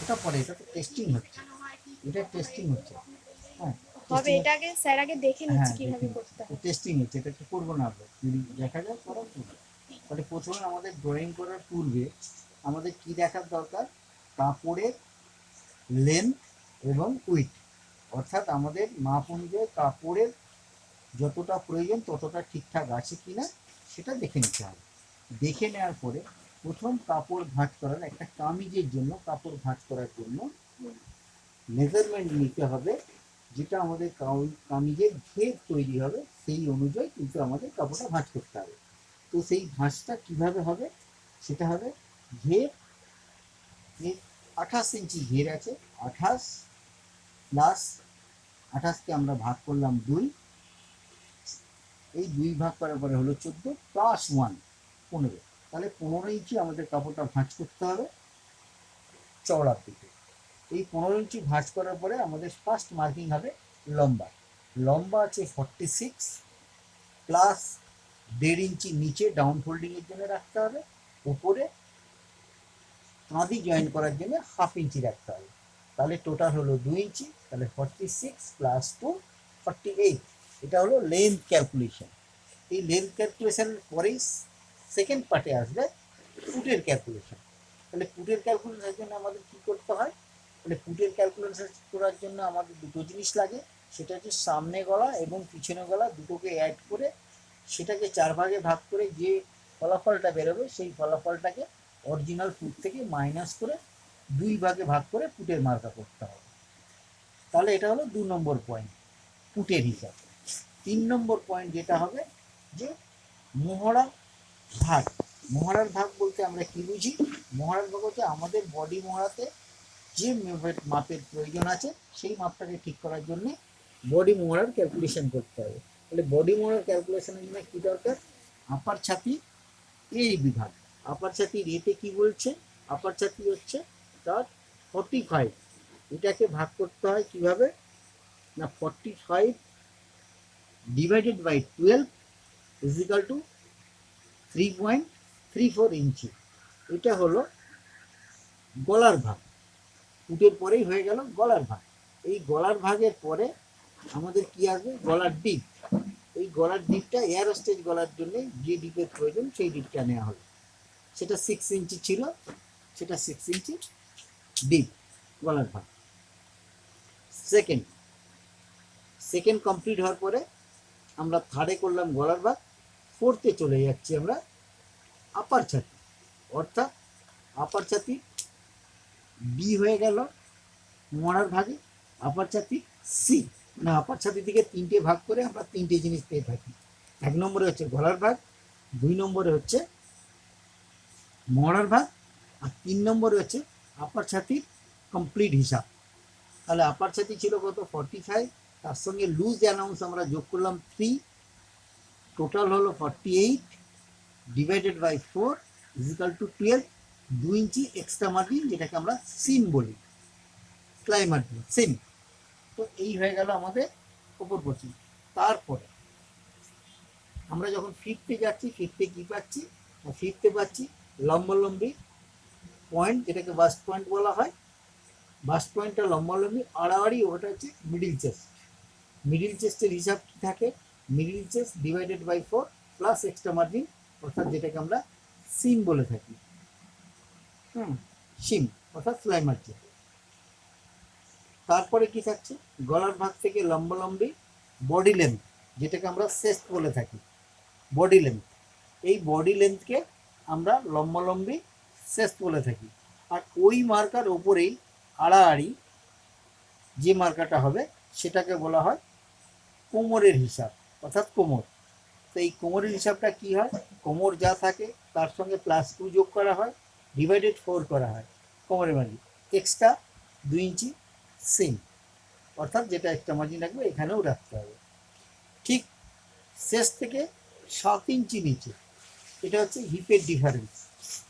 কোনটা পরে, এটা তো টেস্টিং হচ্ছে, এটা টেস্টিং হচ্ছে। হ্যাঁ, হবে, টেস্টিং। এটা আগে স্যার আগে দেখে নিচ্ছি হ্যাঁ, দেখে কিভাবে নিচ্ছি, করতে তো হয়। টেস্টিং হচ্ছে, এটা কি করবো না আমরা যদি দেখা যায় করা করবো। তাহলে প্রথমে আমাদের ড্রয়িং করার পূর্বে আমাদের কি দেখার দরকার, কাপড়ের লেন্থ এবং উইথ, অর্থাৎ আমাদের মাপ অনুযায়ী কাপড়ের যতটা প্রয়োজন ততটা ঠিকঠাক আছে কিনা সেটা দেখে নিতে হবে। দেখে নেওয়ার পরে প্রথম কাপড় ভাঁজ করার, একটা কামিজের জন্য কাপড় ভাঁজ করার জন্য মেজারমেন্ট নিতে হবে, যেটা আমাদের কামিজের ঘের তৈরি হবে সেই অনুযায়ী কিন্তু আমাদের কাপড়টা ভাঁজ করতে হবে। তো সেই ভাঁজটা কিভাবে হবে, সেটা হবে ঘের, 28 ইঞ্চি ঘের আছে, 28 প্লাস 28কে আমরা ভাগ করলাম 2, এই 2 ভাগ করার পরে হলো 14 প্লাস 1 15, তাহলে 15 ইঞ্চি আমাদের কাপড়টা ভাঁজ করতে হবে চওড়ার দিকে। এই 15 ইঞ্চি ভাঁজ করার পরে আমাদের ফার্স্ট মার্কিং হবে লম্বা, লম্বা আছে 46 প্লাস 1.5 ইঞ্চি নিচে ডাউন ফোল্ডিংয়ের জন্য রাখতে হবে, উপরে কাঁধি জয়েন করার জন্য 1/2 ইঞ্চি রাখতে হবে, তাহলে টোটাল হলো 2 ইঞ্চি, তাহলে 46 প্লাস 2 48, এটা হলো লেন্থ ক্যালকুলেশন। এই লেন্থ ক্যালকুলেশনের পরেই সেকেন্ড পার্টে আসবে ফুটের ক্যালকুলেশন। তাহলে ফুটের ক্যালকুলেশনের জন্য আমাদের কী করতে হয়, তাহলে ফুটের ক্যালকুলেশন করার জন্য আমাদের দুটো জিনিস লাগে, সেটা হচ্ছে সামনে গলা এবং পিছনে গলা দুটোকে অ্যাড করে সেটাকে 4 ভাগে ভাগ করে যে ফলাফলটা বেরোবে সেই ফলাফলটাকে অরিজিনাল ফুট থেকে মাইনাস করে 2 ভাগে ভাগ করে ফুটের মার্কা করতে হবে। তাহলে এটা হলো 2 নম্বর পয়েন্ট ফুটের হিসাব। 3 নম্বর পয়েন্ট যেটা হবে যে মহড়া ভাগ। মহড়ার ভাগ বলতে আমরা কি বুঝি, মহড়ার ভাগ হচ্ছে আমাদের বডি মহড়াতে যে মাপের প্রয়োজন আছে সেই মাপটাকে ঠিক করার জন্য বডি মহড়ার ক্যালকুলেশন করতে হবে। তাহলে বডি মহড়ার ক্যালকুলেশনের জন্য কী দরকার, আপার ছাতি এই বিভাগ, আপার ছাতির এতে কি বলছে, আপার ছাতি হচ্ছে তার 45, এটাকে ভাগ করতে হয় কিভাবে না, 45 divided by 12 is equal to 3.34 inch, এটা হলো গলার ভাগ। ফুটের পরেই হয়ে গেল গলার ভাগ। এই গলার ভাগের পরে আমাদের কি আসবে, গলার ডিপ। এই গলার ডিপটা এয়ার স্টেজ গলার জন্য যে ডিপের প্রয়োজন সেই ডিপটা নেওয়া হলো, সেটা 6 ইঞ্চি ছিল, সেটা 6 ইঞ্চি ডিপ গলার ভাগ। সেকেন্ড সেকেন্ড কমপ্লিট হওয়ার পরে আমরা থার্ডে করলাম গলার ভাগ, ফোর্থে চলে যাচ্ছি আমরা আপার ছাতি, অর্থাৎ আপার ছাতি বি হয়ে গেল মরার ভাগে, আপার ছাতি সি, না আপার ছাতি থেকে 3টে ভাগ করে আমরা 3টে জিনিস পেয়ে থাকি। 1 নম্বরে হচ্ছে গলার ভাগ, 2 নম্বরে হচ্ছে মরার ভাগ, আর 3 নম্বরে হচ্ছে আপার ছাতির কমপ্লিট হিসাব। তাহলে আপার ছাতি ছিল কত 45, তার সঙ্গে লুজ অ্যানাউন্স আমরা যোগ করলাম 3, টোটাল হলো 48 divided by 4 is equal to 12, 2 inch extra margin যেটাকে আমরা সিম বলি, ক্লাই মার্জিন সিম। তো এই হয়ে গেল আমাদের ওপর পশ্চিম। তারপরে আমরা যখন ফিফথে যাচ্ছি, ফিফথে কি পাচ্ছি, ফিফথে পাচ্ছি লম্বালম্বি পয়েন্ট, যেটাকে বাস্ট পয়েন্ট বলা হয়। বাস্ট পয়েন্টটা লম্বালম্বি আড়াআড়ি, ওটা হচ্ছে মিডিল চেস্ট। মিডিল চেস্টের হিসাব কি থাকে, middle chest divided by 4 plus extra margin, অর্থাৎ যেটাকে আমরা সিম বলে থাকি। সিম অর্থাৎ ফ্লাই মার্জিন। তারপরে কি থাকছে, গলার ভাগ থেকে লম্বালম্বি বডি লেন্থ, যেটাকে আমরা চেস্ট বলে থাকি, বডি লেন্থ। এই বডি লেন্থকে আমরা লম্বালম্বি চেস্ট বলে থাকি। আর ওই মার্কার ওপরেই আড়াআড়ি যে মার্কাটা হবে সেটাকে বলা হয় কোমরের হিসাব, অর্থাৎ কোমর। তো এই কোমরের হিসাবটা কি হয়, কোমর যা থাকে তার সঙ্গে +2 যোগ করা হয়, ডিভাইডেড 4 করা হয় কোমরের মার্জিন, এক্সট্রা 2 ইঞ্চি সিম, অর্থাৎ যেটা এক্সট্রা মার্জিন রাখবে এখানেও রাখতে হবে। ঠিক শেষ থেকে 7 ইঞ্চি নিচে, এটা হচ্ছে হিপের ডিফারেন্স,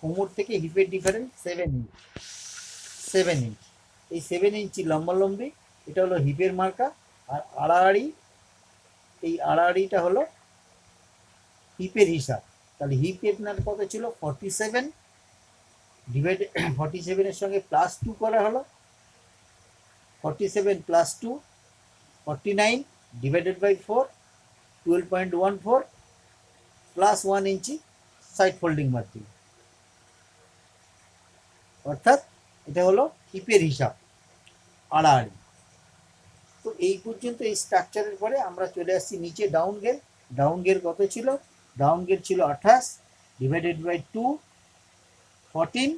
কোমর থেকে হিপের ডিফারেন্স 7 ইঞ্চি, 7 ইঞ্চি। এই 7 ইঞ্চি লম্বালম্বি, এটা হলো হিপের মার্কা। আর আড়াআড়ি, এই আড়াআড়িটা হলো হিপের হিসাব। তাহলে হিপ আপনার কত ছিল 47 ডিভাইড 47-এর সঙ্গে +2 করা হলো, 47 + 2 49 divided by 4 12.14 plus 1 inch side folding margin, অর্থাৎ এটা হলো হিপের হিসাব আড়াআড়ি। তো এই পর্যন্ত এই স্ট্রাকচারের পরে আমরা চলে আসছি নিচে ডাউন গের। ডাউন গের কত ছিল? ডাউন গের ছিল 28 ডিভাইডেড বাই 2 14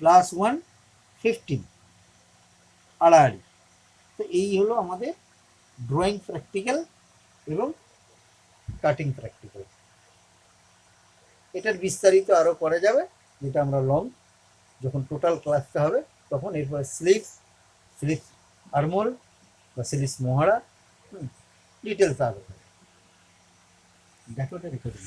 প্লাস 1 15 আড়াআড়ি। তো এই হলো আমাদের ড্রয়িং প্র্যাকটিক্যাল এবং কাটিং প্র্যাকটিক্যাল। এটার বিস্তারিত আরও করা যাবে, যেটা আমরা লং যখন টোটাল ক্লাসটা হবে তখন। এরপরে স্লিভস আরমোল বা স্লিভস মহারা ডিটেলস আরও দেখো, এটা রেখে দিন।